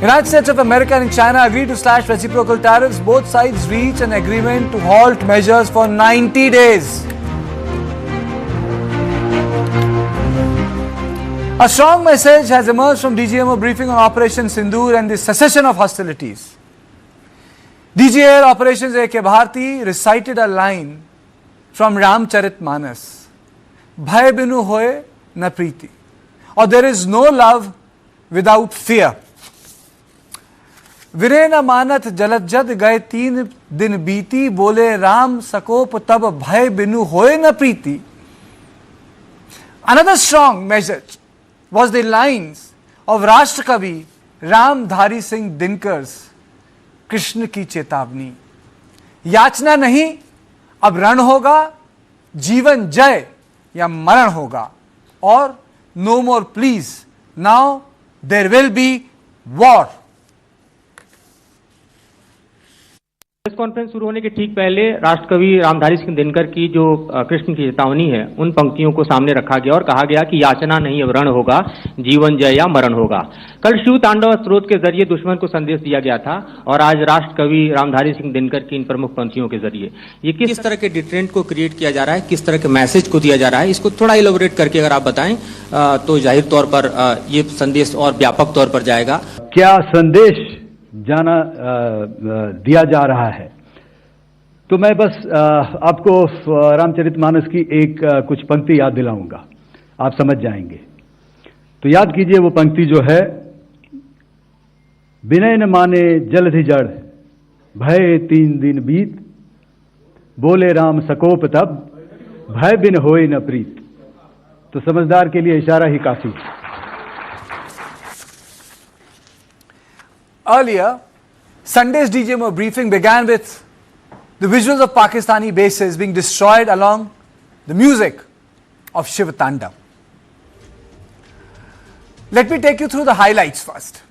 United States of America and China agreed to slash reciprocal tariffs. Both sides reach an agreement to halt measures for 90 days. A strong message has emerged from DGMO briefing on Operation Sindoor and the cessation of hostilities. DG Air Operations AK Bharti recited a line from Ramcharitmanas, Bhay binu hoye preeti, or there is no love without fear. Vinay maanat jaladh gaye 3 din beeti, Bole Ram sakop tab Bhay binu hoye preeti. Another strong message was the lines of Rashtra Kavi Ramdhari Singh Dinkar's Krishna की चेतावनी, याचना नहीं अब रण होगा, जीवन जय या मरण होगा, और no more please, now there will be war. Press conference शुरू होने के ठीक पहले राष्ट्रकवि रामधारी सिंह दिनकर की जो कृष्ण की चेतावनी है उन पंक्तियों को सामने रखा गया और कहा गया कि याचना नहीं अब रण होगा, जीवन जय या मरण होगा। कल शिव तांडव स्रोत के जरिए दुश्मन को संदेश दिया गया था और आज राष्ट्रकवि रामधारी सिंह दिनकर की इन प्रमुख पंक्तियों के जरिए ये किस तरह के डिटरेंट को क्रिएट किया जा रहा है, किस तरह के मैसेज को दिया जा रहा है, इसको थोड़ा इलेबोरेट करके अगर आप बताएं तो जाहिर तौर पर ये संदेश और व्यापक तौर पर जाएगा। क्या संदेश दिया जा रहा है? तो मैं बस आपको रामचरितमानस की एक कुछ पंक्ति याद दिलाऊंगा, आप समझ जाएंगे। तो याद कीजिए वो पंक्ति जो है, विनय न माने जलधि जड़, भय 3 दिन बीत, बोले राम sakop तब, भय बिन होए न प्रीत। तो समझदार के लिए इशारा ही काफी। Earlier, Sunday's DGMO briefing began with the visuals of Pakistani bases being destroyed along the music of Shiv Tandav. Let me take you through the highlights first.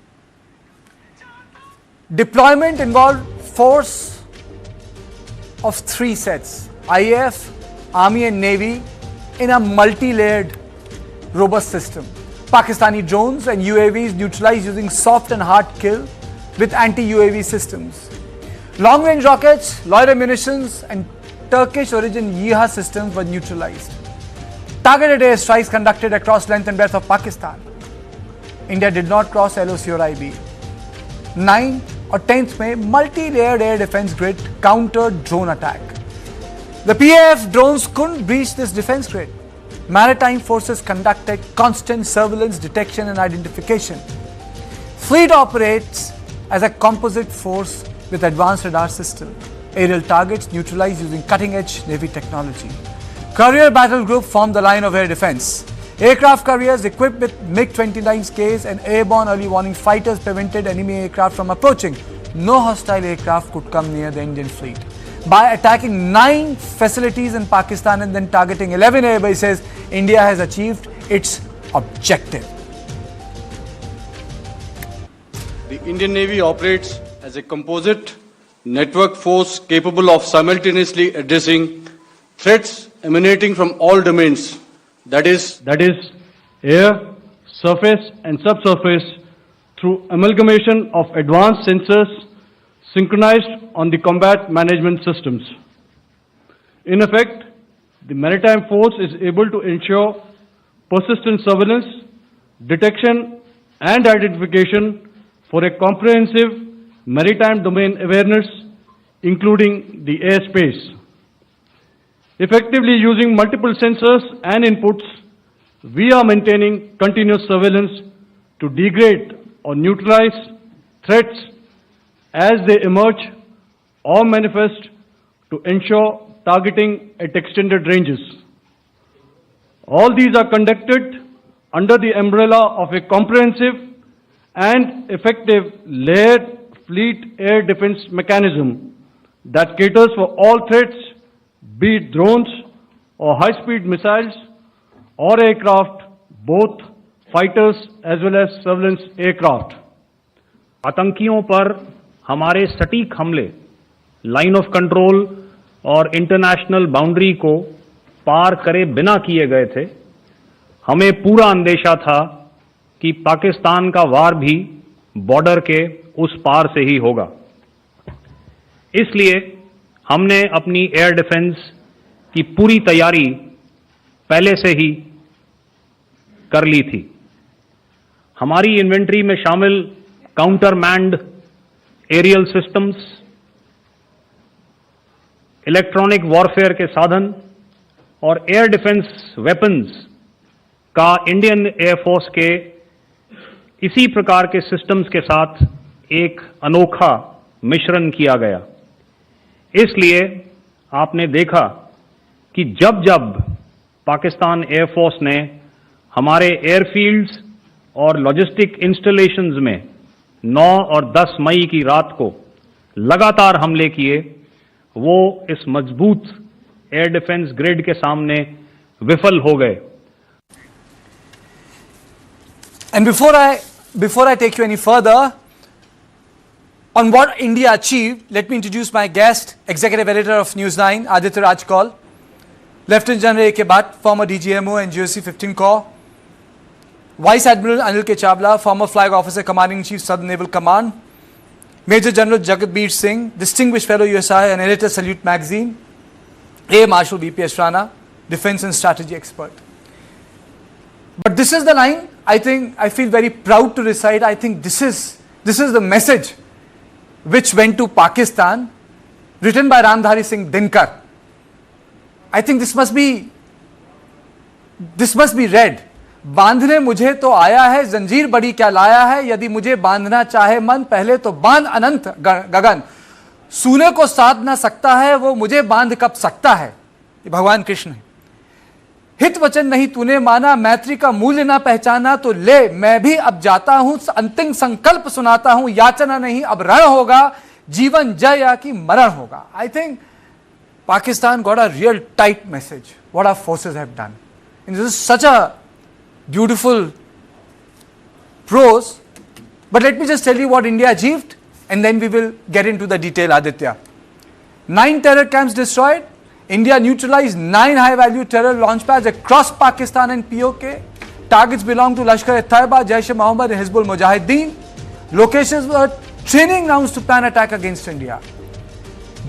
Deployment involved force of 3 sets, IAF, Army and Navy, in a multi-layered robust system. Pakistani drones and UAVs neutralized using soft and hard kill with anti-UAV systems. Long-range rockets, loiter munitions and Turkish-origin YIHA systems were neutralized. Targeted airstrikes conducted across length and breadth of Pakistan. India did not cross LOC or IB. 9th or 10th May, multi-layered air defense grid countered drone attack. The PAF drones couldn't breach this defense grid. Maritime forces conducted constant surveillance, detection and identification. Fleet operates as a composite force with advanced radar system. Aerial targets neutralized using cutting-edge Navy technology. Carrier battle group formed the line of air defense. Aircraft carriers equipped with MiG-29Ks and airborne early warning fighters prevented enemy aircraft from approaching. No hostile aircraft could come near the Indian fleet. By attacking 9 facilities in Pakistan and then targeting 11 air bases, India has achieved its objective. The Indian Navy operates as a composite network force capable of simultaneously addressing threats emanating from all domains, that is air, surface and subsurface, through amalgamation of advanced sensors synchronized on the combat management systems. In effect, the maritime force is able to ensure persistent surveillance, detection and identification for a comprehensive maritime domain awareness, including the airspace. Effectively using multiple sensors and inputs, we are maintaining continuous surveillance to degrade or neutralize threats as they emerge or manifest, to ensure targeting at extended ranges. All these are conducted under the umbrella of a comprehensive and effective layered fleet air defense mechanism that caters for all threats, be it drones or high-speed missiles or aircraft, both fighters as well as surveillance aircraft. आतंकियों पर हमारे सटीक हमले line of control और international boundary को पार करे बिना किए गए थे। हमें पूरा अंदेशा था कि पाकिस्तान का वार भी बॉर्डर के उस पार से ही होगा। इसलिए हमने अपनी एयर डिफेंस की पूरी तैयारी पहले से ही कर ली थी। हमारी इन्वेंट्री में शामिल counter manned aerial systems, electronic warfare के साधन और एयर डिफेंस वेपन्स का इंडियन एयरफोर्स के इसी प्रकार के सिस्टम्स के साथ एक अनोखा मिश्रण किया गया। इसलिए आपने देखा कि जब जब पाकिस्तान एयरफोर्स ने हमारे एयरफील्ड्स और लॉजिस्टिक इंस्टॉलेशंस में 9 और 10 मई की रात को लगातार हमले किए, वो इस मजबूत एयर डिफेंस ग्रिड के सामने विफल हो गए। And before I take you any further on what India achieved, let me introduce my guest, Executive Editor of News 9, Aditya Rajkol, Lieutenant General AK Bharti, former DGMO and GOC 15 Corps, Vice Admiral Anil K. Chawla, former Flag Officer Commanding in Chief Southern Naval Command, Major General Jagadbir Singh, Distinguished Fellow USI and Editor Salute Magazine, Air Marshal BPS Rana, Defense and Strategy Expert. But this is the line I feel very proud to recite. I think this is the message which went to Pakistan, written by Ramdhari Singh Dinkar. I think this must be read. बांधने मुझे तो आया है, जंजीर बड़ी क्या लाया है, यदि मुझे बांधना चाहे मन, पहले तो बांध अनंत गगन, सूने को साध ना सकता है, वो मुझे बांध कब सकता है। ये भगवान कृष्ण है। हित वचन नहीं तूने माना, मैत्री का मूल्य ना पहचाना, तो ले मैं भी अब जाता हूं, अंतिम संकल्प सुनाता हूं, याचना नहीं अब रण होगा, जीवन जय या कि मरण होगा। I think Pakistan got a real tight message what our forces have done. And this is such a beautiful prose, but let me just tell you what India achieved and then we will get into the detail, Aditya. 9 terror camps destroyed. India neutralized 9 high-value terror launchpads across Pakistan and POK. Targets belong to Lashkar-e-Taiba, Jaish-e-Mohammed and Hizbul Mujahideen. Locations were training grounds to plan attack against India.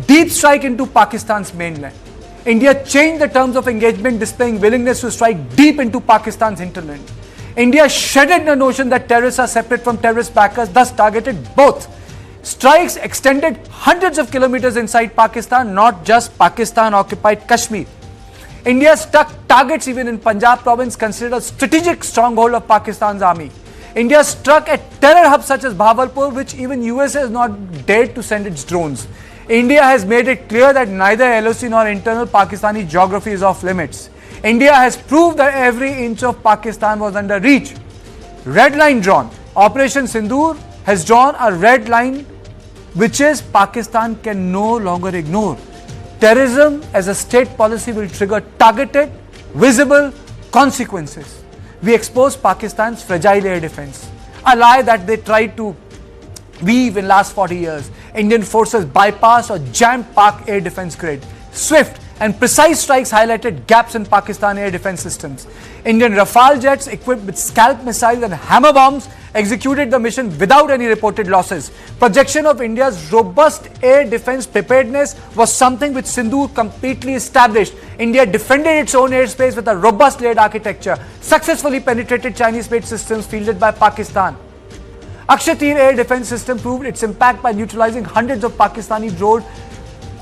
Deep strike into Pakistan's mainland. India changed the terms of engagement, displaying willingness to strike deep into Pakistan's hinterland. India shredded the notion that terrorists are separate from terrorist backers, thus targeted both. Strikes extended hundreds of kilometers inside Pakistan, not just Pakistan-occupied Kashmir. India struck targets even in Punjab province, considered a strategic stronghold of Pakistan's army. India struck at terror hubs such as Bahawalpur, which even US has not dared to send its drones. India has made it clear that neither LOC nor internal Pakistani geography is off limits. India has proved that every inch of Pakistan was under reach. Red line drawn. Operation Sindoor has drawn a red line which is Pakistan can no longer ignore. Terrorism as a state policy will trigger targeted, visible consequences. We expose Pakistan's fragile air defense, a lie that they tried to weave in last 40 years. Indian forces bypassed or jammed Pak air defense grid. Swift and precise strikes highlighted gaps in Pakistan air defense systems. Indian Rafale jets equipped with scalp missiles and hammer bombs executed the mission without any reported losses. Projection of India's robust air defense preparedness was something which Sindoor completely established. India defended its own airspace with a robust layered architecture, successfully penetrated Chinese-made systems fielded by Pakistan. Akshatir air defense system proved its impact by neutralizing hundreds of Pakistani drones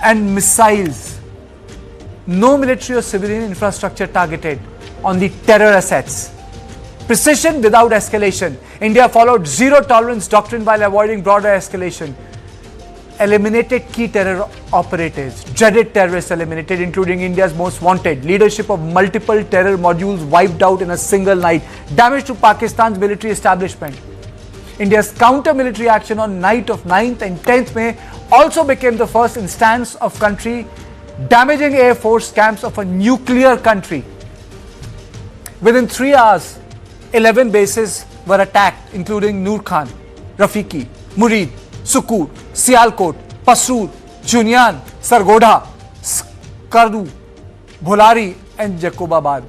and missiles. No military or civilian infrastructure targeted on the terror assets. Precision without escalation. India followed zero tolerance doctrine while avoiding broader escalation. Eliminated key terror operatives. Dreaded terrorists eliminated, including India's most wanted. Leadership of multiple terror modules wiped out in a single night. Damage to Pakistan's military establishment. India's counter-military action on night of 9th and 10th May also became the first instance of country damaging air force camps of a nuclear country. Within 3 hours, 11 bases were attacked, including Noor Khan, Rafiki, Murid, Sukur, Sialkot, Pasrur, Junyan, Sargodha, Skardu, Bholari and Jacobabad.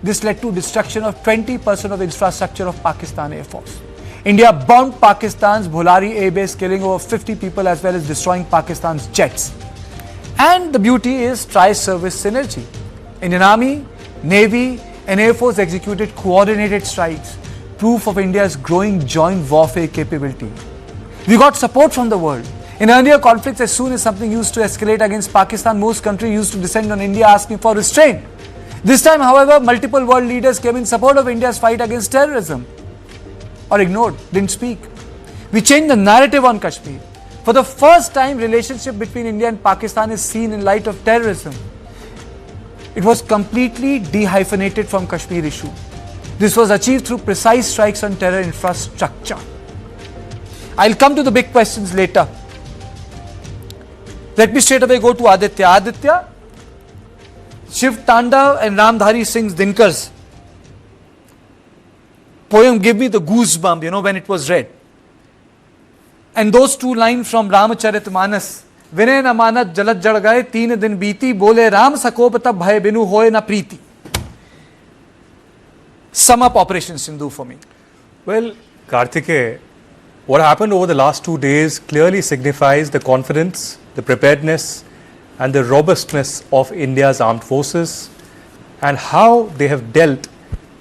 This led to destruction of 20% of infrastructure of Pakistan Air Force. India bombed Pakistan's Bholari air base, killing over 50 people as well as destroying Pakistan's jets. And the beauty is tri-service synergy. Indian Army, Navy and Air Force executed coordinated strikes, proof of India's growing joint warfare capability. We got support from the world. In earlier conflicts, as soon as something used to escalate against Pakistan, most countries used to descend on India asking for restraint. This time, however, multiple world leaders came in support of India's fight against terrorism. Or ignored, didn't speak. We changed the narrative on Kashmir. For the first time, relationship between India and Pakistan is seen in light of terrorism. It was completely dehyphenated from Kashmir issue. This was achieved through precise strikes on terror infrastructure. I'll come to the big questions later. Let me straight away go to Aditya. Aditya, Shiv Tandav and Ramdhari Singh's Dinkar's poem gave me the goosebump, when it was read. And those two lines from Ramcharitmanas, Vinay na maanat, jaladh gaye, 3 din beeti, Bole Ram, sakop tab Bhay, binu hoye preeti. Sum up Operation Sindoor for me. Well, Karthikeya, what happened over the last 2 days clearly signifies the confidence, the preparedness and the robustness of India's armed forces and how they have dealt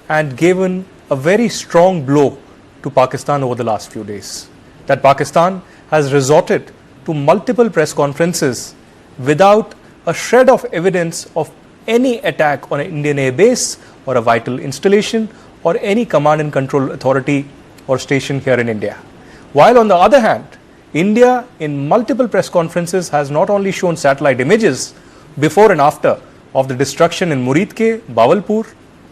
and given a very strong blow to Pakistan over the last few days. That Pakistan has resorted to multiple press conferences without a shred of evidence of any attack on an Indian air base or a vital installation or any command and control authority or station here in India. While on the other hand, India in multiple press conferences has not only shown satellite images before and after of the destruction in Muridke, Bawalpur,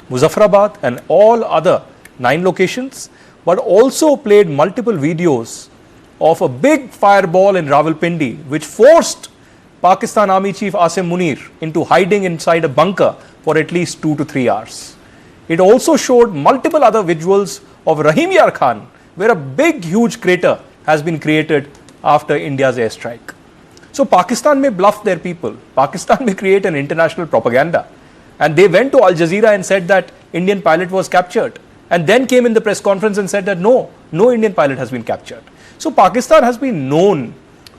Muzaffarabad and all other 9 locations, but also played multiple videos of a big fireball in Rawalpindi which forced Pakistan Army Chief Asim Munir into hiding inside a bunker for at least 2 to 3 hours. It also showed multiple other visuals of Rahim Yar Khan, where a big huge crater has been created after India's airstrike. So Pakistan may bluff their people, Pakistan may create an international propaganda. And they went to Al Jazeera and said that Indian pilot was captured. And then came in the press conference and said that no Indian pilot has been captured. So Pakistan has been known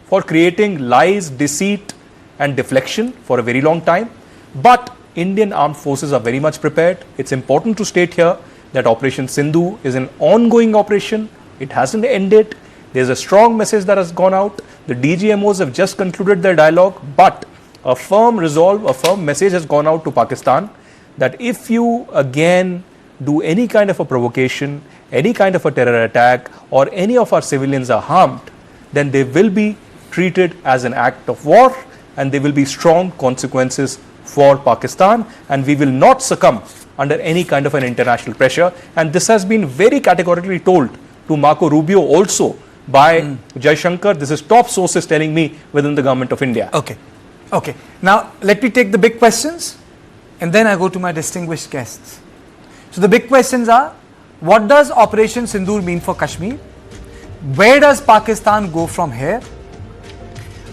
for creating lies, deceit and deflection for a very long time. But Indian armed forces are very much prepared. It's important to state here that Operation Sindoor is an ongoing operation. It hasn't ended. There's a strong message that has gone out. The DGMOs have just concluded their dialogue, but a firm resolve, a firm message has gone out to Pakistan that if you again do any kind of a provocation, any kind of a terror attack, or any of our civilians are harmed, then they will be treated as an act of war and there will be strong consequences for Pakistan, and we will not succumb under any kind of an international pressure. And this has been very categorically told to Marco Rubio also by Jai Shankar. This is top sources telling me within the government of India. Okay. Now, let me take the big questions and then I go to my distinguished guests. So, the big questions are, what does Operation Sindoor mean for Kashmir? Where does Pakistan go from here?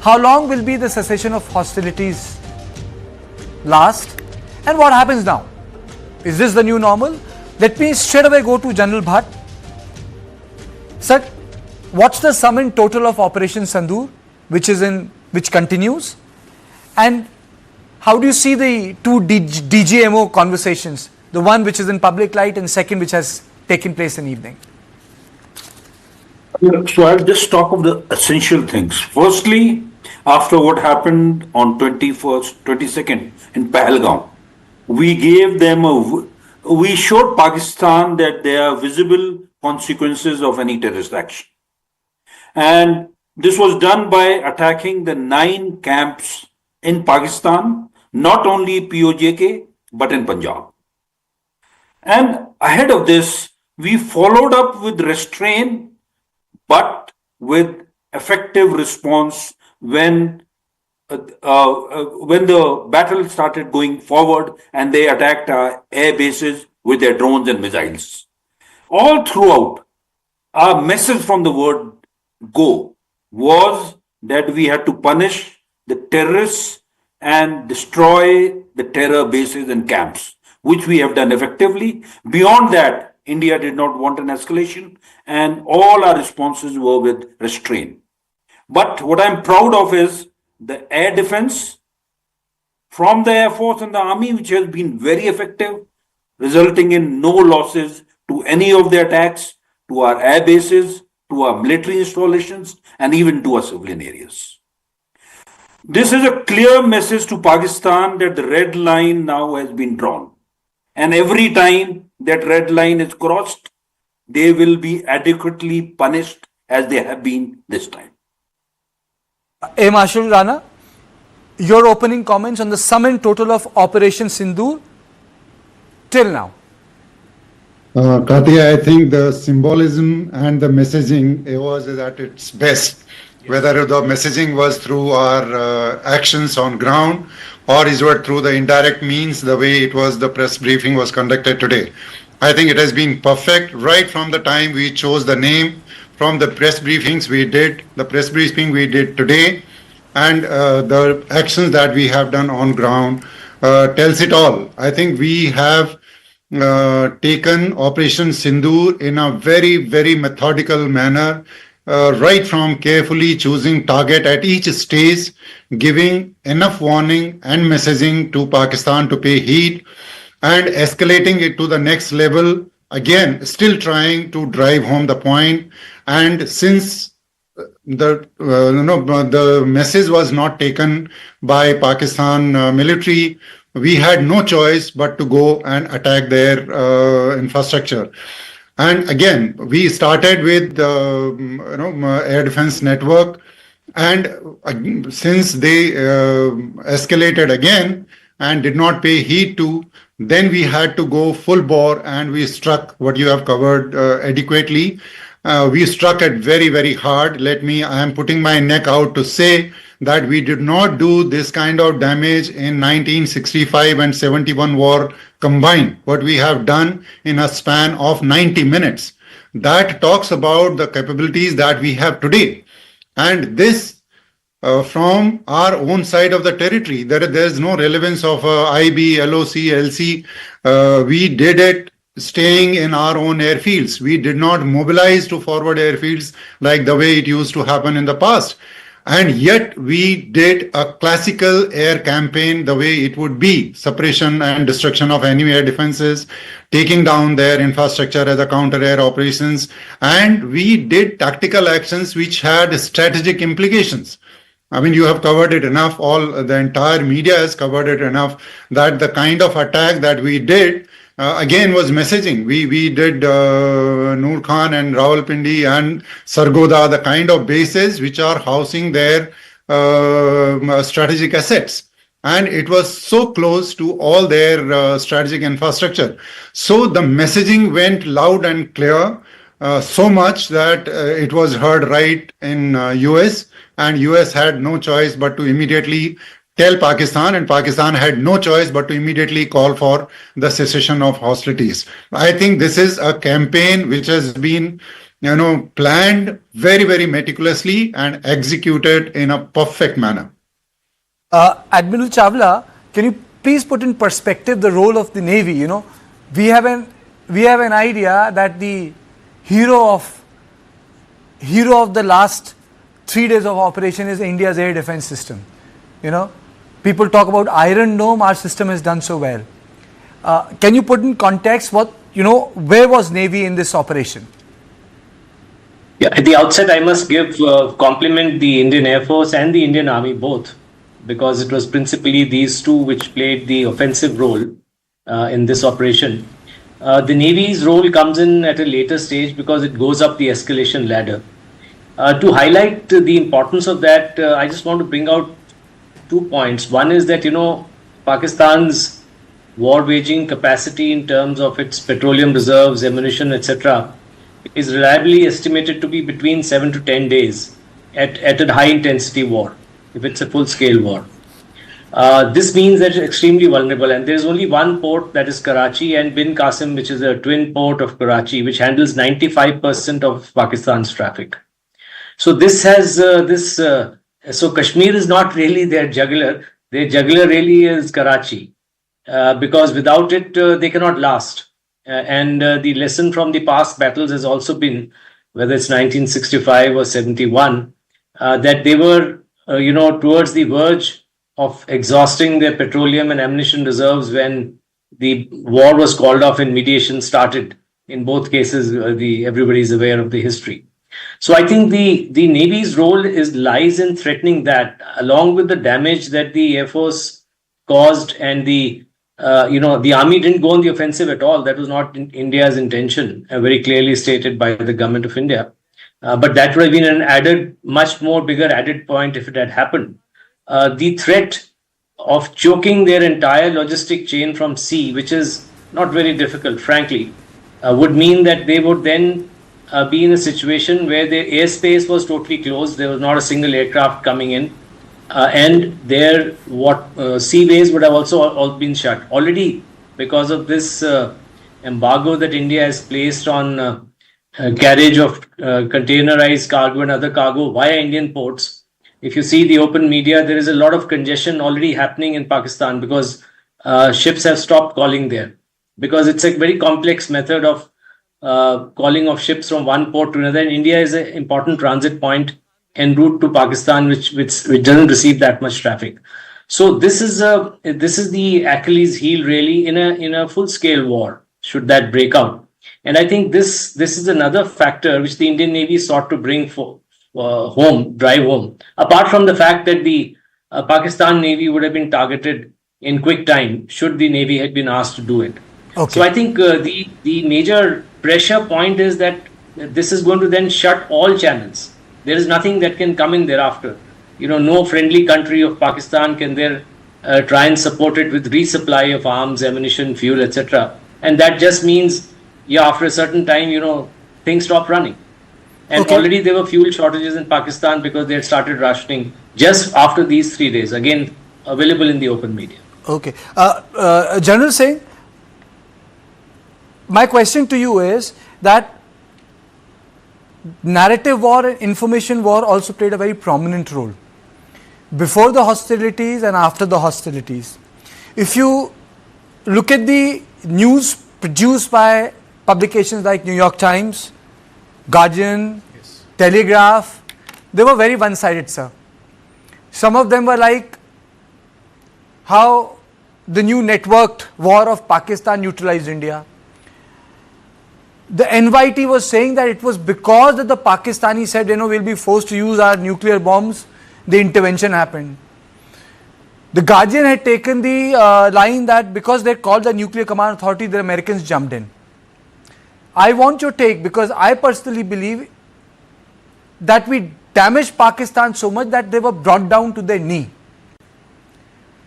How long will be the cessation of hostilities last? And what happens now? Is this the new normal? Let me straight away go to General Bhatt. Sir, what's the sum in total of Operation Sindoor, which continues? And how do you see the two DGMO conversations? The one which is in public light and second which has taken place in evening. So I'll just talk of the essential things. Firstly, after what happened on 22nd in Pahalgam, we showed Pakistan that there are visible consequences of any terrorist action. And this was done by attacking the 9 camps in Pakistan, not only POJK, but in Punjab. And ahead of this, we followed up with restraint, but with effective response when the battle started going forward and they attacked our air bases with their drones and missiles. All throughout, our message from the word go was that we had to punish the terrorists and destroy the terror bases and camps, which we have done effectively. Beyond that, India did not want an escalation, and all our responses were with restraint. But what I'm proud of is the air defense from the Air Force and the Army, which has been very effective, resulting in no losses to any of the attacks, to our air bases, to our military installations, and even to our civilian areas. This is a clear message to Pakistan that the red line now has been drawn. And every time that red line is crossed, they will be adequately punished as they have been this time. Air Marshal Rana, your opening comments on the sum and total of Operation Sindoor till now. Karthi, I think the symbolism and the messaging was at its best. Whether the messaging was through our actions on ground or is it through the indirect means, the way it was the press briefing was conducted today. I think it has been perfect right from the time we chose the name, from the press briefings we did, the press briefing we did today, and the actions that we have done on ground tells it all. I think we have taken Operation Sindoor in a very, very methodical manner, right from carefully choosing target at each stage, giving enough warning and messaging to Pakistan to pay heed, and escalating it to the next level, again, still trying to drive home the point. And since the message was not taken by Pakistan military, we had no choice but to go and attack their infrastructure. And again, we started with air defense network, and since they escalated again and did not pay heed to, then we had to go full bore, and we struck what you have covered adequately. We struck it very, very hard. I am putting my neck out to say that we did not do this kind of damage in 1965 and 71 war combined. What we have done in a span of 90 minutes. That talks about the capabilities that we have today. And this from our own side of the territory. There is no relevance of IB, LOC, LC. We did it staying in our own airfields. We did not mobilize to forward airfields like the way it used to happen in the past. And yet we did a classical air campaign the way it would be: suppression and destruction of enemy air defenses, taking down their infrastructure as a counter air operations. And we did tactical actions which had strategic implications. I mean, you have covered it enough. The entire media has covered it enough that the kind of attack that we did again was messaging. We did Noor Khan and Rawalpindi and Sargoda, the kind of bases which are housing their strategic assets. And it was so close to all their strategic infrastructure. So the messaging went loud and clear, so much that it was heard right in US, and US had no choice but to immediately tell Pakistan, and Pakistan had no choice but to immediately call for the cessation of hostilities. I think this is a campaign which has been, planned very, very meticulously and executed in a perfect manner. Admiral Chawla, can you please put in perspective the role of the Navy? We have an idea that the hero of the last 3 days of operation is India's air defense system. People talk about Iron Dome. Our system has done so well. Can you put in context where was Navy in this operation? Yeah, at the outset, I must compliment the Indian Air Force and the Indian Army both, because it was principally these two which played the offensive role in this operation. The Navy's role comes in at a later stage because it goes up the escalation ladder. To highlight the importance of that, I just want to bring out 2 points. One is that, Pakistan's war waging capacity in terms of its petroleum reserves, ammunition, etc., is reliably estimated to be between 7 to 10 days at a high intensity war, if it's a full scale war. This means that it's extremely vulnerable, and there's only one port, that is Karachi, and Bin Qasim, which is a twin port of Karachi, which handles 95% of Pakistan's traffic. So this has so Kashmir is not really their jugular. Their jugular really is Karachi, because without it they cannot last. and the lesson from the past battles has also been, whether it's 1965 or 71, that they were, towards the verge of exhausting their petroleum and ammunition reserves when the war was called off and mediation started. In both cases, everybody is aware of the history. So I think the Navy's role lies in threatening that, along with the damage that the Air Force caused, and the Army didn't go on the offensive at all. That was not India's intention, very clearly stated by the government of India. But that would have been an much more bigger added point if it had happened. The threat of choking their entire logistic chain from sea, which is not very difficult, frankly, would mean that they would then be in a situation where their airspace was totally closed. There was not a single aircraft coming in, and their seaways would have also all been shut already because of this embargo that India has placed on carriage of containerized cargo and other cargo via Indian ports. If you see the open media, there is a lot of congestion already happening in Pakistan because ships have stopped calling there, because it's a very complex method of calling of ships from one port to another. And India is an important transit point en route to Pakistan, which doesn't receive that much traffic. So this is the Achilles heel really in a full scale war, should that break out. And I think this is another factor which the Indian Navy sought to bring drive home. Apart from the fact that the Pakistan Navy would have been targeted in quick time should the Navy had been asked to do it. Okay. So I think the major pressure point is that this is going to then shut all channels. There is nothing that can come in thereafter. No friendly country of Pakistan can there try and support it with resupply of arms, ammunition, fuel, etc. And that just means, after a certain time, things stop running. And already there were fuel shortages in Pakistan because they had started rationing just after these 3 days, again available in the open media. Okay. General Singh, my question to you is that narrative war and information war also played a very prominent role before the hostilities and after the hostilities. If you look at the news produced by publications like New York Times, Guardian, Telegraph, they were very one-sided, sir. Some of them were like how the new networked war of Pakistan neutralized India. The NYT was saying that it was because that the Pakistanis said, we'll be forced to use our nuclear bombs, the intervention happened. The Guardian had taken the line that because they called the Nuclear Command Authority, the Americans jumped in. I want your take, because I personally believe that we damaged Pakistan so much that they were brought down to their knee.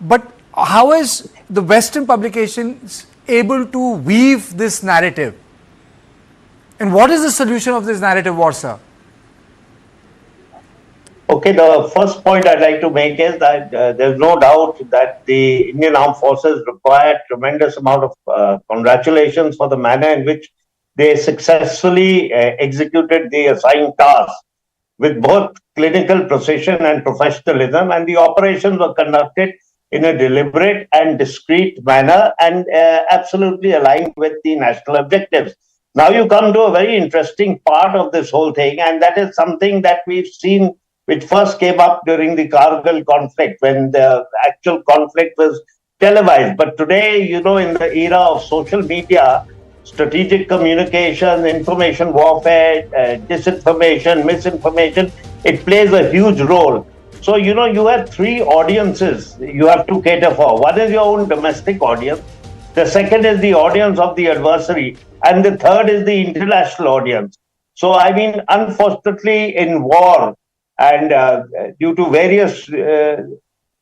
But how is the Western publications able to weave this narrative? And what is the solution of this narrative war, sir? Okay, the first point I'd like to make is that there's no doubt that the Indian Armed Forces require tremendous amount of congratulations for the manner in which they successfully executed the assigned task with both clinical precision and professionalism, and the operations were conducted in a deliberate and discreet manner and absolutely aligned with the national objectives. Now you come to a very interesting part of this whole thing, and that is something that we've seen which first came up during the Kargil conflict, when the actual conflict was televised. But today, in the era of social media, strategic communication, information warfare, disinformation, misinformation, it plays a huge role. So, you have three audiences you have to cater for. One is your own domestic audience. The second is the audience of the adversary. And the third is the international audience. So, unfortunately, in war, and due to various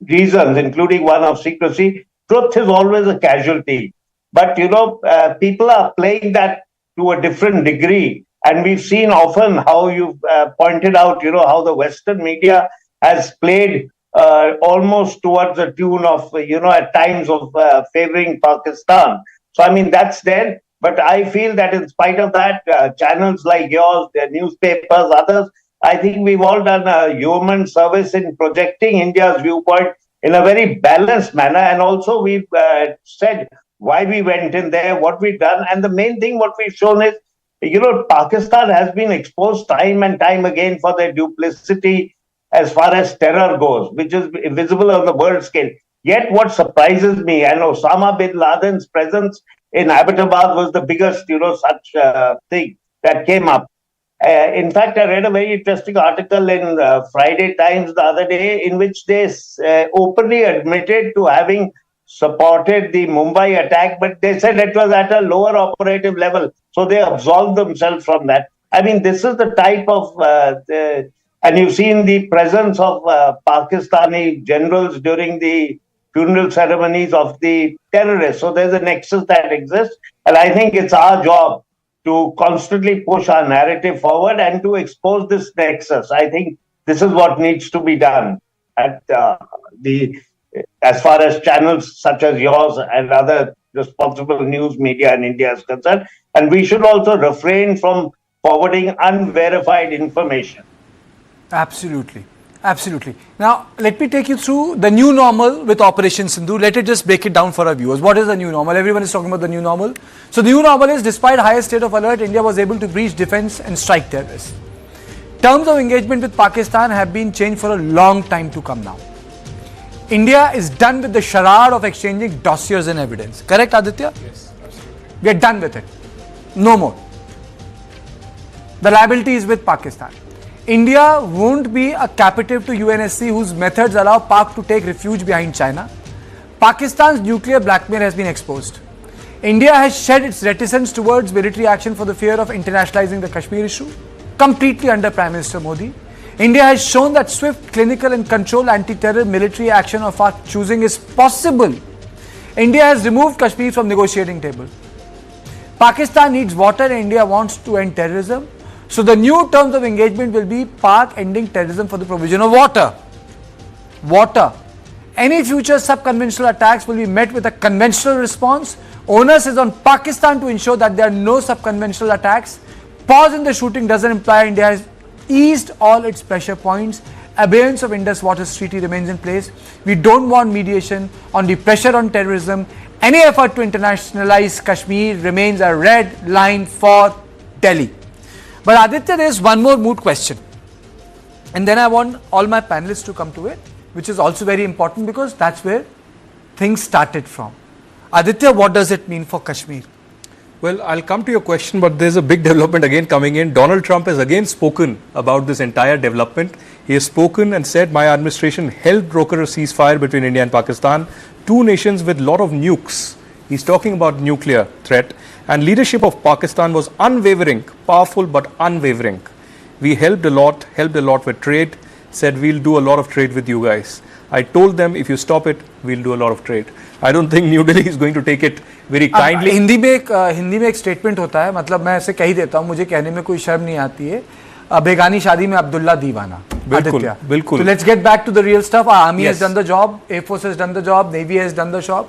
reasons, including one of secrecy, truth is always a casualty. But, people are playing that to a different degree. And we've seen often how you've pointed out, how the Western media has played almost towards the tune of, at times of favoring Pakistan. So, that's there. But I feel that in spite of that, channels like yours, the newspapers, others, I think we've all done a human service in projecting India's viewpoint in a very balanced manner. And also we've said why we went in there, what we've done. And the main thing what we've shown is, Pakistan has been exposed time and time again for their duplicity as far as terror goes, which is visible on the world scale. Yet what surprises me, and Osama bin Laden's presence in Abbottabad was the biggest, such thing that came up. In fact, I read a very interesting article in Friday Times the other day in which they openly admitted to having supported the Mumbai attack, but they said it was at a lower operative level. So they absolved themselves from that. I mean, this is the type of, and you've seen the presence of Pakistani generals during the funeral ceremonies of the terrorists. So there's a nexus that exists. And I think it's our job to constantly push our narrative forward and to expose this nexus. I think this is what needs to be done at as far as channels such as yours and other responsible news media in India is concerned. And we should also refrain from forwarding unverified information. Absolutely. Absolutely. Now, let me take you through the new normal with Operation Sindoor. Let it just break it down for our viewers. What is the new normal? Everyone is talking about the new normal. So, the new normal is, despite highest state of alert, India was able to breach defense and strike terrorists. Terms of engagement with Pakistan have been changed for a long time to come now. India is done with the charade of exchanging dossiers and evidence. Correct, Aditya? Yes, absolutely. We are done with it. No more. The liability is with Pakistan. India won't be a captive to UNSC whose methods allow Pak to take refuge behind China. Pakistan's nuclear blackmail has been exposed. India has shed its reticence towards military action for the fear of internationalizing the Kashmir issue, completely under Prime Minister Modi. India has shown that swift, clinical and controlled anti-terror military action of our choosing is possible. India has removed Kashmir from negotiating table. Pakistan needs water and India wants to end terrorism. So the new terms of engagement will be Pak ending terrorism for the provision of water. Water. Any future sub-conventional attacks will be met with a conventional response. Onus is on Pakistan to ensure that there are no sub-conventional attacks. Pause in the shooting doesn't imply India has eased all its pressure points. Abeyance of Indus Waters Treaty remains in place. We don't want mediation on the pressure on terrorism. Any effort to internationalize Kashmir remains a red line for Delhi. But Aditya, there is one more moot question. And then I want all my panelists to come to it, which is also very important because that's where things started from. Aditya, what does it mean for Kashmir? Well, I'll come to your question, but there's a big development again coming in. Donald Trump has again spoken about this entire development. He has spoken and said, my administration helped broker a ceasefire between India and Pakistan, two nations with a lot of nukes. He's talking about nuclear threat. And leadership of Pakistan was unwavering, powerful but unwavering. We helped a lot with trade, said we'll do a lot of trade with you guys. I told them if you stop it, we'll do a lot of trade. I don't think New Delhi is going to take it very kindly. Hindi में एक statement होता है, मतलब मैं ऐसे कह ही देता हूँ, मुझे कहने में कोई शर्म नहीं आती है. बेगानी शादी में अब्दुल्ला दीवाना. बिल्कुल, बिल्कुल. So let's get back to the real stuff. Our army has done the job, Air Force has done the job, Navy has done the job.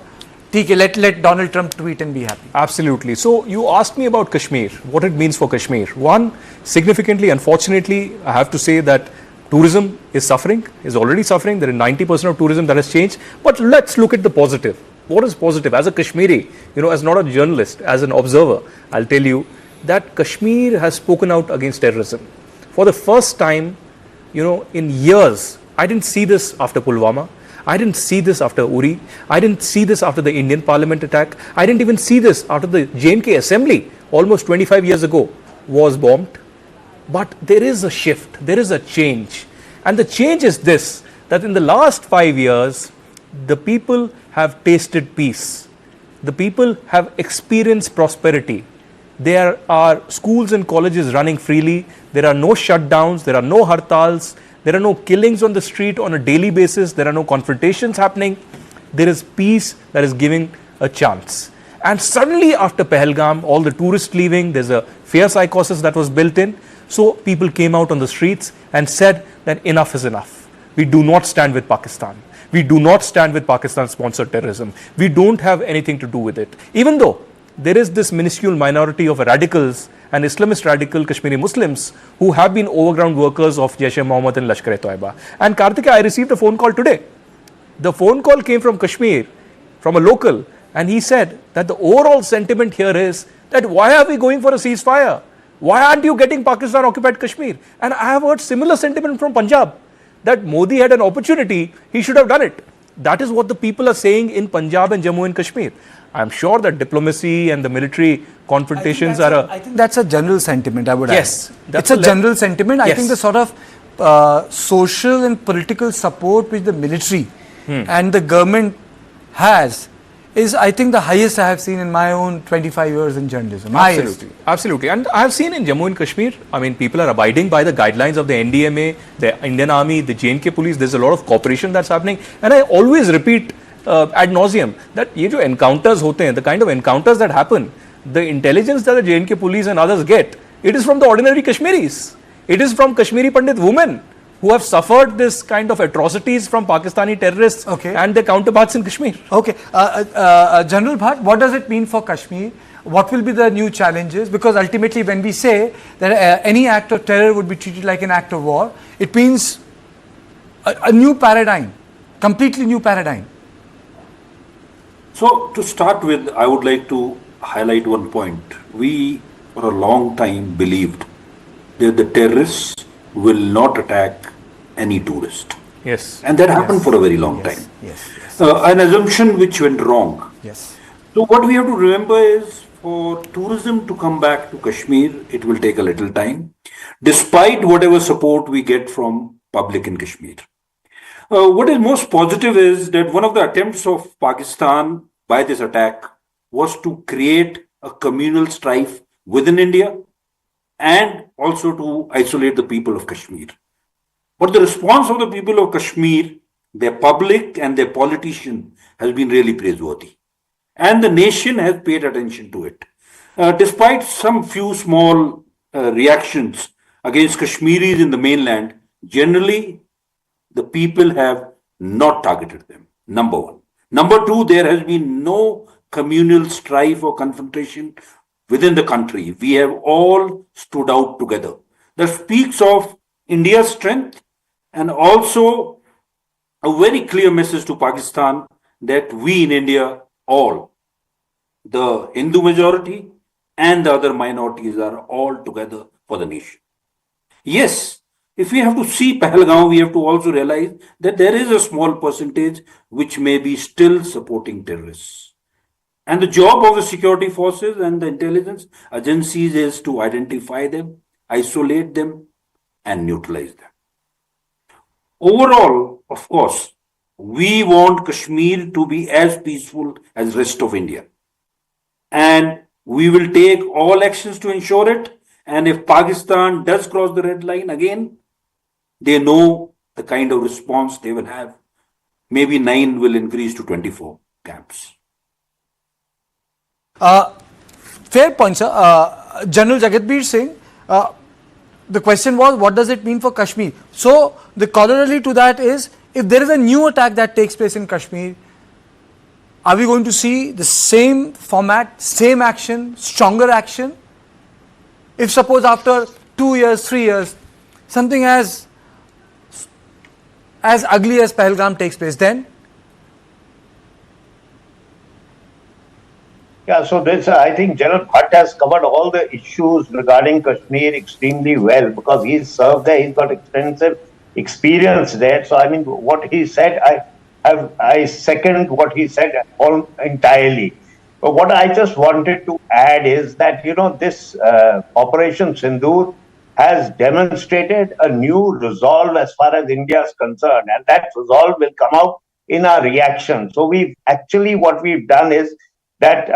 Let Donald Trump tweet and be happy. Absolutely. So you asked me about Kashmir, what it means for Kashmir. One, significantly, unfortunately, I have to say that tourism is suffering, is already suffering. There is 90% of tourism that has changed. But let's look at the positive. What is positive? As a Kashmiri, as not a journalist, as an observer, I'll tell you that Kashmir has spoken out against terrorism. For the first time, in years, I didn't see this after Pulwama. I didn't see this after Uri. I didn't see this after the Indian Parliament attack. I didn't even see this after the J&K Assembly almost 25 years ago was bombed. But there is a shift. There is a change. And the change is this, that in the last 5 years, the people have tasted peace. The people have experienced prosperity. There are schools and colleges running freely. There are no shutdowns. There are no hartals. There are no killings on the street on a daily basis. There are no confrontations happening. There is peace that is giving a chance. And suddenly after Pahalgam, all the tourists leaving, there's a fear psychosis that was built in. So people came out on the streets and said that enough is enough. We do not stand with Pakistan. We do not stand with Pakistan-sponsored terrorism. We don't have anything to do with it. Even though there is this minuscule minority of radicals and Islamist radical Kashmiri Muslims who have been overground workers of Jaish-e-Mohammed and Lashkar-e-Toiba. And Kartika, I received a phone call today. The phone call came from Kashmir, from a local, And he said that the overall sentiment here is that why are we going for a ceasefire? Why aren't you getting Pakistan occupied Kashmir? And I have heard similar sentiment from Punjab that Modi had an opportunity, he should have done it. That is what the people are saying in Punjab and Jammu and Kashmir. I'm sure that diplomacy and the military confrontations I think that's a general sentiment, I would Yes, add. that's It's a general sentiment. I Yes. think the sort of social and political support which the military and the government has is, I think, the highest I have seen in my own 25 years in journalism. Absolutely, absolutely. And I have seen in Jammu and Kashmir, I mean, people are abiding by the guidelines of the NDMA, the Indian Army, the JNK police. There's a lot of cooperation that's happening. And I always repeat ad nauseum that ye jo encounters hote hain, the kind of encounters that happen, the intelligence that the JNK police and others get, it is from the ordinary Kashmiris. It is from Kashmiri Pandit women who have suffered this kind of atrocities from Pakistani terrorists and their counterparts in Kashmir. Okay. General Bhatt, what does it mean for Kashmir? What will be the new challenges? Because ultimately when we say that any act of terror would be treated like an act of war, it means a new paradigm, completely new paradigm. So to start with, I would like to highlight one point. We for a long time believed that the terrorists will not attack any tourist. Yes. And that happened for a very long time. Yes. An assumption which went wrong. Yes. So what we have to remember is for tourism to come back to Kashmir, it will take a little time, despite whatever support we get from public in Kashmir. What is most positive is that one of the attempts of Pakistan by this attack was to create a communal strife within India and also to isolate the people of Kashmir. But the response of the people of Kashmir, their public and their politician, has been really praiseworthy. And the nation has paid attention to it. Despite some few small reactions against Kashmiris in the mainland, generally the people have not targeted them, number one. Number two, there has been no communal strife or confrontation within the country. We have all stood out together. That speaks of India's strength and also a very clear message to Pakistan that we in India, all, the Hindu majority and the other minorities, are all together for the nation. Yes, if we have to see Pahalgaon, we have to also realize that there is a small percentage which may be still supporting terrorists. And the job of the security forces and the intelligence agencies is to identify them, isolate them, and neutralize them. Overall, of course, we want Kashmir to be as peaceful as the rest of India. And we will take all actions to ensure it. And if Pakistan does cross the red line again, they know the kind of response they will have. Maybe 9 will increase to 24 camps. Fair point, sir. General Jagatbir Singh, the question was, what does it mean for Kashmir? So, the corollary to that is, if there is a new attack that takes place in Kashmir, are we going to see the same format, same action, stronger action? If suppose after 2 years, 3 years, something as ugly as Pahalgam takes place, then? Yeah, so this, I think General Bhatt has covered all the issues regarding Kashmir extremely well because he's served there, he's got extensive experience there. So, I mean, what he said, I second what he said all entirely. But what I just wanted to add is that, this Operation Sindoor has demonstrated a new resolve as far as India is concerned. And that resolve will come out in our reaction. So what we've done is that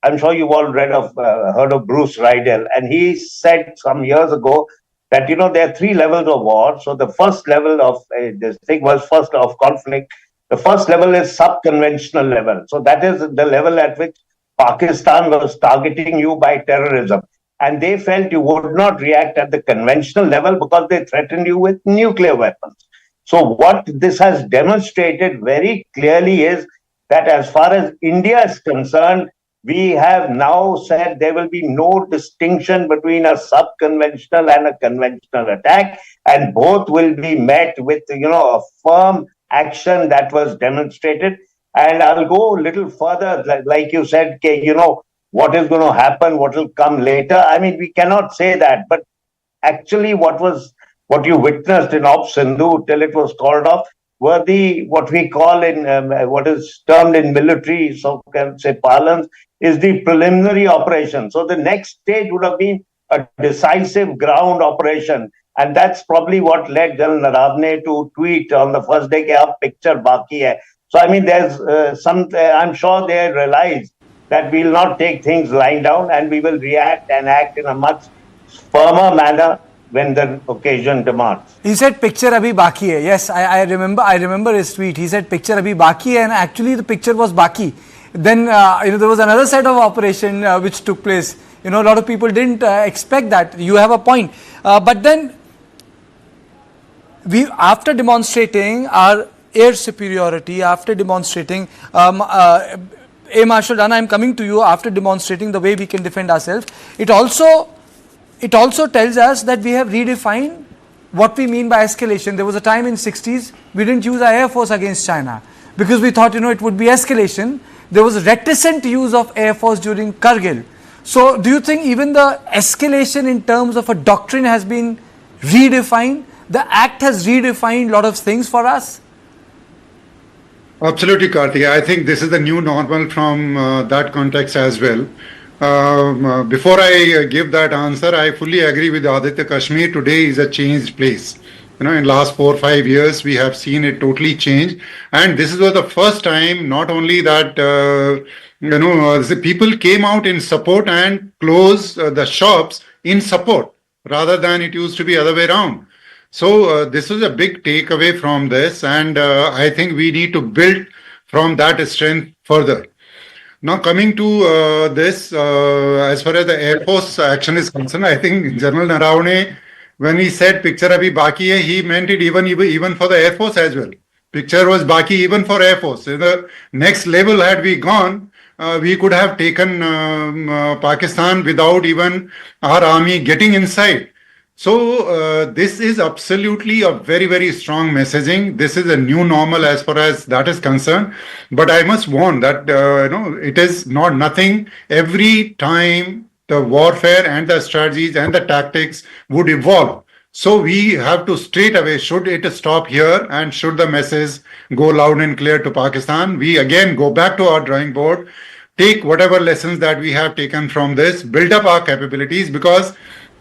I'm sure you've all heard of Bruce Rydell, and he said some years ago that, there are 3 levels of war. So the first level of of conflict. The first level is sub-conventional level. So that is the level at which Pakistan was targeting you by terrorism. And they felt you would not react at the conventional level because they threatened you with nuclear weapons. So what this has demonstrated very clearly is that as far as India is concerned, we have now said there will be no distinction between a sub-conventional and a conventional attack, and both will be met with, a firm action that was demonstrated. And I'll go a little further, like you said, what is going to happen, what will come later. I mean, we cannot say that, but actually what you witnessed in Op Sindhu till it was called off were what we call in what is termed in military, so can say parlance, is the preliminary operation. So the next stage would have been a decisive ground operation. And that's probably what led General Naravne to tweet on the first day, "Ab picture baki hai." So, I mean, there's I'm sure they realize that we'll not take things lying down and we will react and act in a much firmer manner when the occasion demands. He said picture abhi baki hai. Yes, I remember his tweet. He said picture abhi baki hai, and actually the picture was baki. Then there was another set of operation which took place. A lot of people didn't expect that. You have a point. But then we, after demonstrating our air superiority, after demonstrating Air Marshal Rana, I am coming to you, after demonstrating the way we can defend ourselves, it also tells us that we have redefined what we mean by escalation. There was a time in 60s we didn't use our air force against China because we thought it would be escalation. There was a reticent use of air force during Kargil. So do you think even the escalation in terms of a doctrine has been redefined? The act has redefined a lot of things for us? Absolutely, Karthik. I think this is the new normal from that context as well. Before I give that answer, I fully agree with Aditya. Kashmir today is a changed place. In last 4 or 5 years, we have seen it totally change. And this was the first time, not only that, the people came out in support and closed the shops in support, rather than it used to be other way around. So this is a big takeaway from this, and I think we need to build from that strength further. Now coming to this, as far as the Air Force action is concerned, I think General Naravne, when he said picture abhi baki hai, he meant it even for the Air Force as well. Picture was baki even for Air Force. In the next level had we gone, we could have taken Pakistan without even our army getting inside. So this is absolutely a very, very strong messaging. This is a new normal as far as that is concerned. But I must warn that it is not nothing. Every time the warfare and the strategies and the tactics would evolve. So we have to straight away, should it stop here and should the message go loud and clear to Pakistan, we again go back to our drawing board, take whatever lessons that we have taken from this, build up our capabilities, because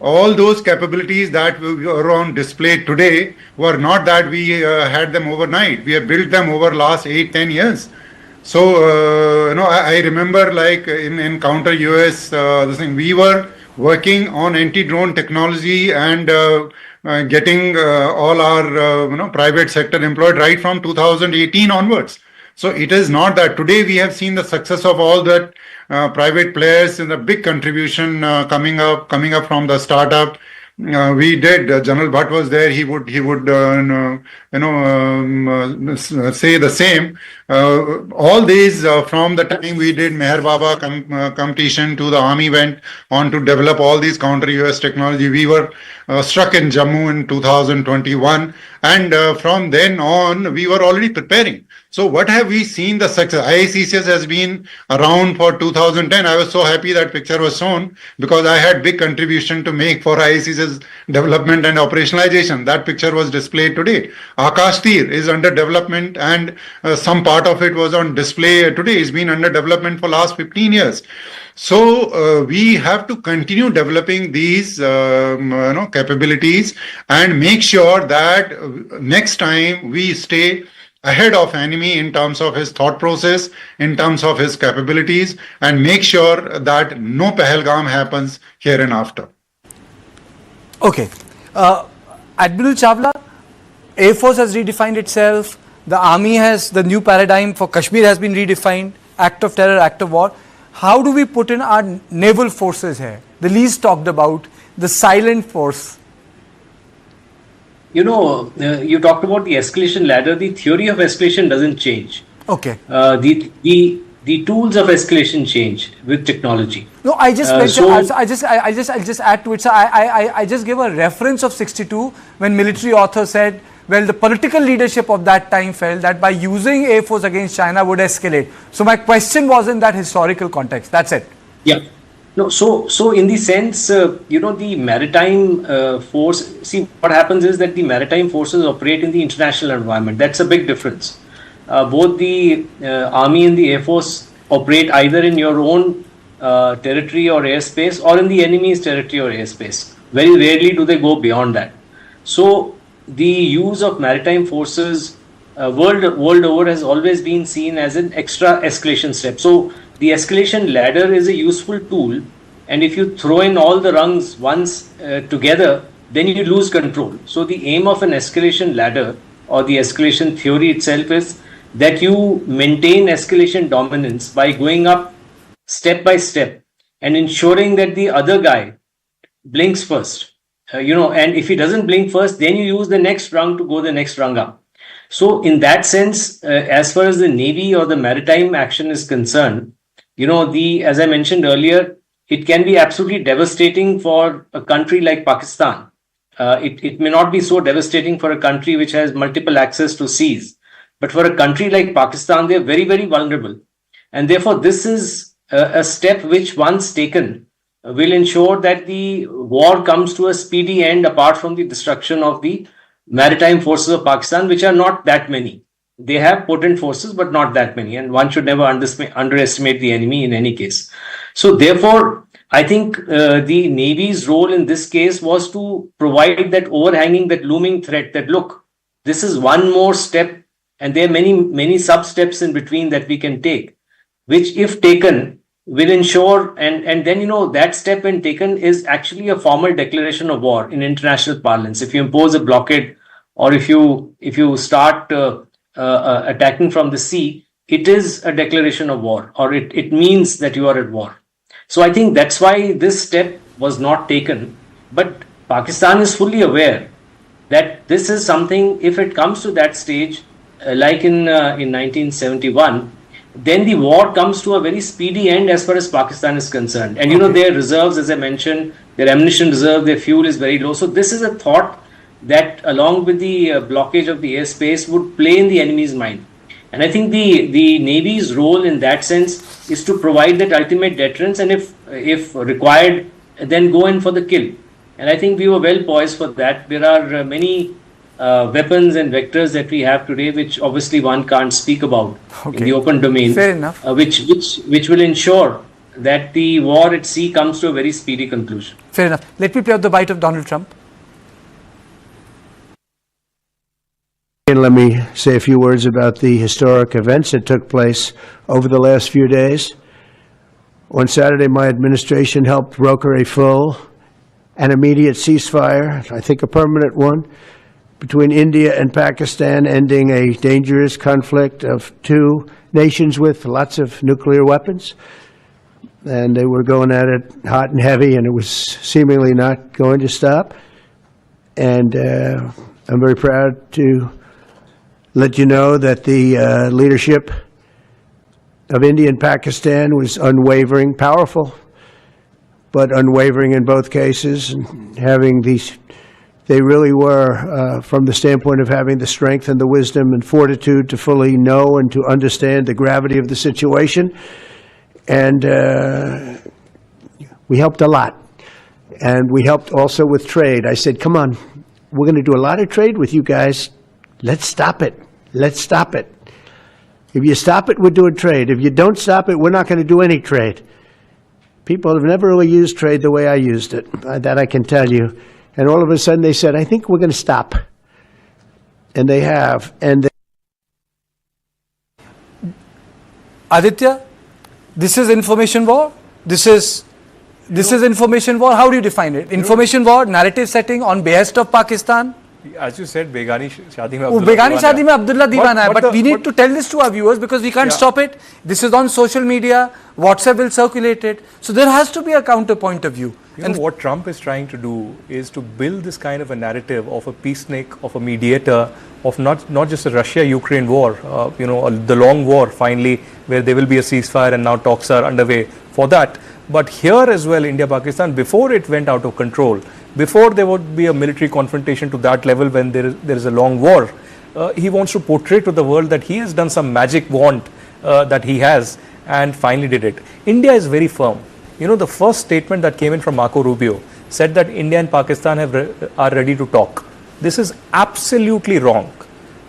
all those capabilities that were on display today were not that we had them overnight. We have built them over last 8-10 years. So, I remember like in counter US, we were working on anti-drone technology and getting all our private sector employed right from 2018 onwards. So it is not that today we have seen the success of all that private players and the big contribution coming up from the startup. We did. General Bhatt was there. He would say the same. All these from the time we did Meher Baba competition to the army went on to develop all these counter US technology. We were struck in Jammu in 2021, and from then on we were already preparing. So what have we seen the success? IACCS has been around for 2010. I was so happy that picture was shown because I had big contribution to make for IACCS development and operationalization. That picture was displayed today. Akash Tir is under development, and some part of it was on display today. It's been under development for last 15 years. So we have to continue developing these capabilities and make sure that next time we stay ahead of enemy in terms of his thought process, in terms of his capabilities, and make sure that no Pahalgam happens here and after. Okay. Admiral Chawla, Air Force has redefined itself. The army has, the new paradigm for Kashmir has been redefined. Act of terror, act of war. How do we put in our naval forces here? The least talked about, the silent force. You talked about the escalation ladder. The theory of escalation doesn't change. Okay. The tools of escalation change with technology. No, I just mentioned. I just add to it. So I just gave a reference of 62 when military author said Well, the political leadership of that time felt that by using Air Force against China would escalate. So my question was in that historical context. That's it. Yeah. No, so in the sense, the maritime force, see, what happens is that the maritime forces operate in the international environment. That's a big difference. Both the Army and the Air Force operate either in your own territory or airspace or in the enemy's territory or airspace. Very rarely do they go beyond that. So the use of maritime forces world over has always been seen as an extra escalation step. So the escalation ladder is a useful tool, and if you throw in all the rungs once together, then you lose control. So the aim of an escalation ladder or the escalation theory itself is that you maintain escalation dominance by going up step by step and ensuring that the other guy blinks first. And if he doesn't blink first, then you use the next rung to go the next rung up. So in that sense, as far as the Navy or the maritime action is concerned, as I mentioned earlier, it can be absolutely devastating for a country like Pakistan. It may not be so devastating for a country which has multiple access to seas, but for a country like Pakistan, they're very, very vulnerable. And therefore, this is a step which, once taken, will ensure that the war comes to a speedy end, apart from the destruction of the maritime forces of Pakistan, which are not that many. They have potent forces, but not that many. And one should never underestimate the enemy in any case. So therefore, I think the Navy's role in this case was to provide that overhanging, that looming threat that, look, this is one more step, and there are many, many sub-steps in between that we can take, which, if taken, will ensure, and then, that step when taken is actually a formal declaration of war in international parlance. If you impose a blockade, or if you start attacking from the sea, it is a declaration of war, or it means that you are at war. So I think that's why this step was not taken. But Pakistan is fully aware that this is something, if it comes to that stage, like in 1971, then the war comes to a very speedy end as far as Pakistan is concerned. And their reserves, as I mentioned, their ammunition reserve, their fuel is very low. So this is a thought that, along with the blockage of the airspace, would play in the enemy's mind. And I think the Navy's role in that sense is to provide that ultimate deterrence, and if required, then go in for the kill. And I think we were well poised for that. There are many weapons and vectors that we have today, which obviously one can't speak about in the open domain. Fair enough. Which will ensure that the war at sea comes to a very speedy conclusion. Fair enough. Let me play out the bite of Donald Trump. And let me say a few words about the historic events that took place over the last few days. On Saturday, my administration helped broker a full and immediate ceasefire, I think a permanent one, between India and Pakistan, ending a dangerous conflict of two nations with lots of nuclear weapons. And they were going at it hot and heavy, and it was seemingly not going to stop. And I'm very proud to let you know that the leadership of India and Pakistan was unwavering, powerful, but unwavering in both cases, and having these. They really were, from the standpoint of having the strength and the wisdom and fortitude to fully know and to understand the gravity of the situation. And we helped a lot. And we helped also with trade. I said, come on, we're going to do a lot of trade with you guys. Let's stop it. Let's stop it. If you stop it, we're doing trade. If you don't stop it, we're not going to do any trade. People have never really used trade the way I used it. That I can tell you. And all of a sudden they said, I think we're going to stop. And they have. And Aditya, this is information war. This is information war. How do you define it? Information war, narrative setting on behest of Pakistan. As you said, Begani Shadi mein Begani Shadi mein Abdullah Diwana hai. But we need to tell this to our viewers, because we can't stop it. This is on social media. WhatsApp will circulate it. So there has to be a counterpoint of view. And what Trump is trying to do is to build this kind of a narrative of a peacenik, of a mediator, of not just a Russia-Ukraine war, the long war finally, where there will be a ceasefire and now talks are underway for that. But here as well, India-Pakistan, before it went out of control, before there would be a military confrontation to that level when there is a long war. He wants to portray to the world that he has done some magic wand that he has and finally did it. India is very firm. You know, the first statement that came in from Marco Rubio said that India and Pakistan are ready to talk. This is absolutely wrong.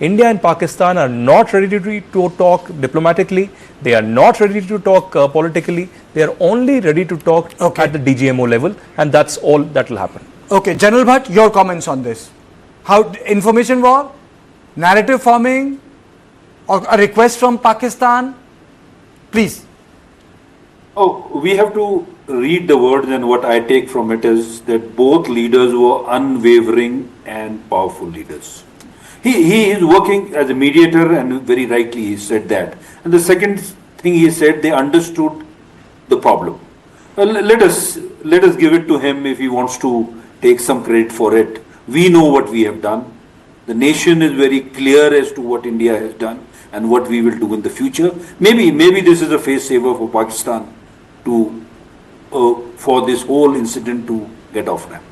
India and Pakistan are not ready to talk diplomatically. They are not ready to talk politically. They are only ready to talk at the DGMO level, and that's all that will happen. Okay, General Bhatt, your comments on this. How information war, narrative forming, or a request from Pakistan? Please. Oh, we have to read the words, and what I take from it is that both leaders were unwavering and powerful leaders. He is working as a mediator, and very rightly he said that. And the second thing he said, they understood the problem. Let us give it to him if he wants to take some credit for it. We know what we have done. The nation is very clear as to what India has done and what we will do in the future. Maybe this is a face saver for Pakistan to for this whole incident to get off ramp.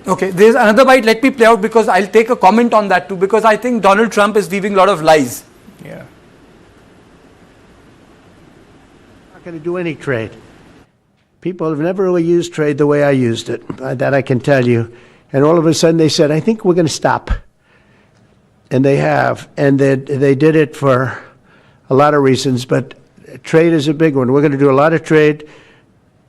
Okay, there's another bite. Let me play out because I'll take a comment on that too, because I think Donald Trump is weaving a lot of lies. Yeah. Not going to do any trade. People have never really used trade the way I used it. That I can tell you. And all of a sudden they said, I think we're going to stop. And they have. And they did it for a lot of reasons, but trade is a big one. We're going to do a lot of trade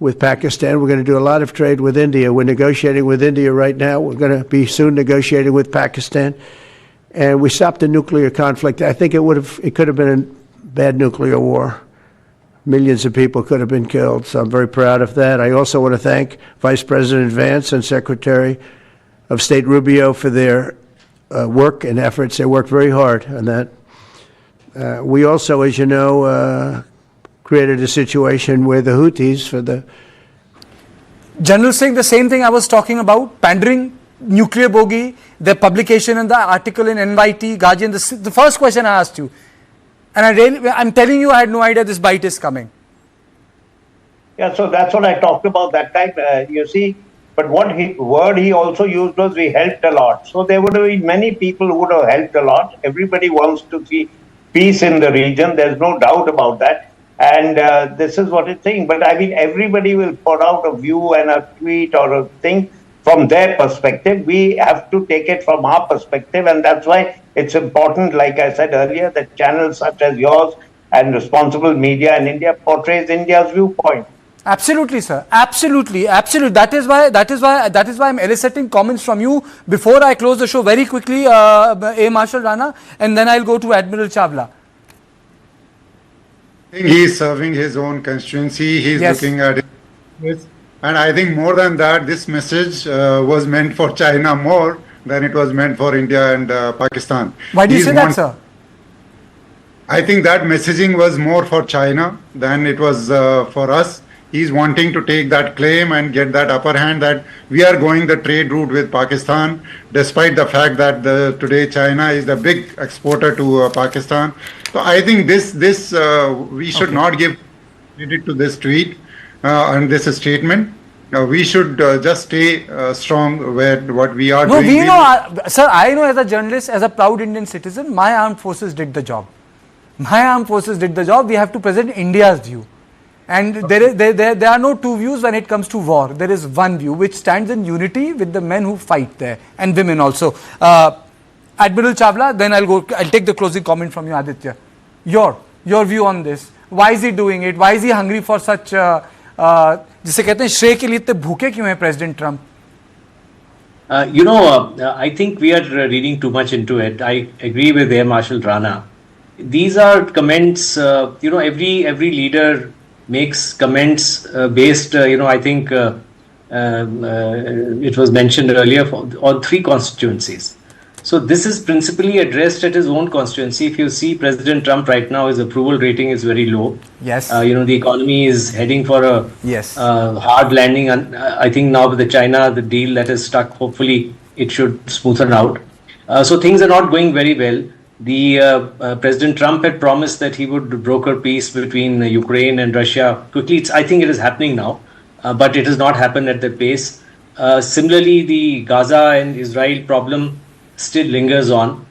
with Pakistan. We're going to do a lot of trade with India. We're negotiating with India right now. We're going to be soon negotiating with Pakistan. And we stopped the nuclear conflict. I think it could have been a bad nuclear war. Millions of people could have been killed. So I'm very proud of that. I also want to thank Vice President Vance and Secretary of State Rubio for their work and efforts. They worked very hard on that. We also, as you know, created a situation where the Houthis for the... General Singh, the same thing I was talking about, pandering, nuclear bogey, the publication and the article in NYT, Guardian, the first question I asked you. And I'm telling you, I had no idea this bite is coming. Yeah, so that's what I talked about that time, you see. But word he also used was we helped a lot. So there would have been many people who would have helped a lot. Everybody wants to see peace in the region. There's no doubt about that. And this is what it's saying. But I mean, everybody will put out a view and a tweet or a thing from their perspective. We have to take it from our perspective. And that's why it's important, like I said earlier, that channels such as yours and responsible media in India portrays India's viewpoint. Absolutely, sir. Absolutely. That is why I'm eliciting comments from you before I close the show very quickly, Air Marshal Rana, and then I'll go to Admiral Chawla. I think he's serving his own constituency. He's looking at it. And I think more than that, this message was meant for China more than it was meant for India and Pakistan. Why do you say that, sir? I think that messaging was more for China than it was for us. He's wanting to take that claim and get that upper hand that we are going the trade route with Pakistan, despite the fact that today China is the big exporter to Pakistan. So I think we should not give credit to this tweet and this statement. We should just stay strong where what we are doing. No, we know, sir, I know as a journalist, as a proud Indian citizen, my armed forces did the job. My armed forces did the job. We have to present India's view. And there are no two views when it comes to war. There is one view which stands in unity with the men who fight there and women also. Admiral Chawla, then I'll take the closing comment from you, Aditya. Your view on this. Why is he doing it? Why is he hungry for such जिसे कहते हैं श्रेय के लिए इतने भूखे क्यों हैं President Trump? I think we are reading too much into it. I agree with Air Marshal Rana. These are comments, every leader makes comments based, I think it was mentioned earlier, on 3 constituencies. So this is principally addressed at his own constituency. If you see President Trump right now, his approval rating is very low. Yes. The economy is heading for a hard landing. And I think now with the China, the deal that is stuck, hopefully it should smoothen out. So things are not going very well. The President Trump had promised that he would broker peace between Ukraine and Russia quickly. I think it is happening now, but it has not happened at the pace. Similarly, the Gaza and Israel problem still lingers on.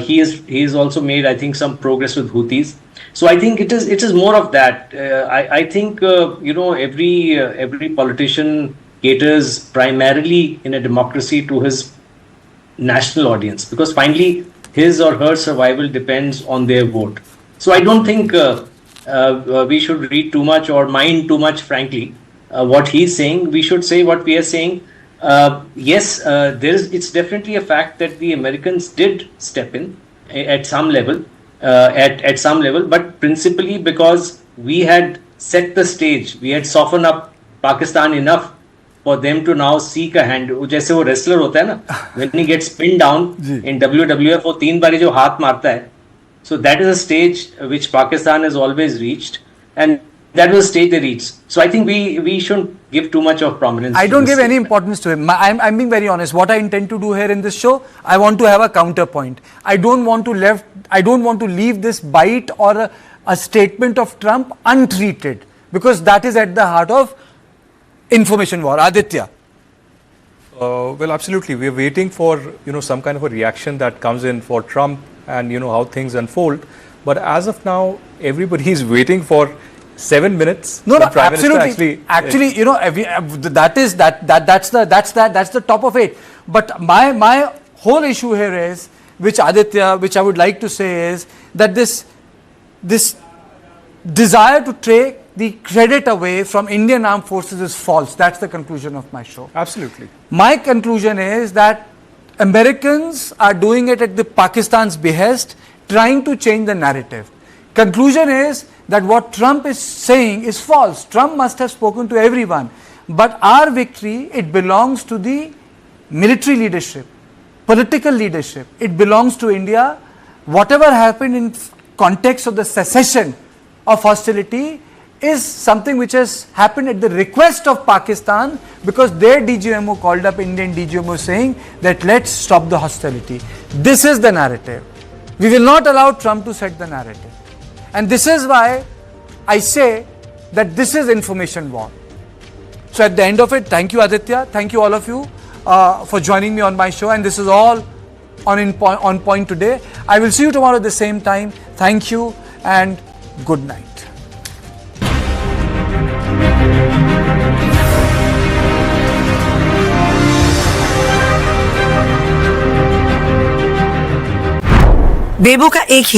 He has also made, I think, some progress with Houthis. So I think it is more of that. I think every politician caters primarily in a democracy to his national audience, because finally his or her survival depends on their vote. So I don't think we should read too much or mind too much, frankly, what he's saying. We should say what we are saying. Yes, it's definitely a fact that the Americans did step in at some level, but principally because we had set the stage, we had softened up Pakistan enough for them to now seek a hand. जैसे वो wrestler होता है ना, when he gets pinned down in WWF, वो 3 बारी जो हाथ मारता है. So that is a stage which Pakistan has always reached, and that was a stage they reached. So I think we shouldn't give too much of prominence. I don't give any importance to him. I'm being very honest. What I intend to do here in this show, I want to have a counterpoint. I don't want to leave this bite or a statement of Trump untreated, because that is at the heart of information war. Aditya. Well, absolutely. We are waiting for some kind of a reaction that comes in for Trump and how things unfold. But as of now, everybody is waiting for 7 minutes. No, absolutely. Actually, that's the top of it. But my whole issue here is, which I would like to say is that this desire to take the credit away from Indian armed forces is false. That's the conclusion of my show. Absolutely. My conclusion is that Americans are doing it at the Pakistan's behest, trying to change the narrative. Conclusion is that what Trump is saying is false. Trump must have spoken to everyone. But our victory, it belongs to the military leadership, political leadership. It belongs to India. Whatever happened in context of the cessation of hostility is something which has happened at the request of Pakistan, because their DGMO called up Indian DGMO saying that let's stop the hostility. This is the narrative. We will not allow Trump to set the narrative. And this is why I say that this is information war. So at the end of it, thank you Aditya, thank you all of you for joining me on my show, and this is all on point today. I will see you tomorrow at the same time. Thank you and good night. बेबो का एक ही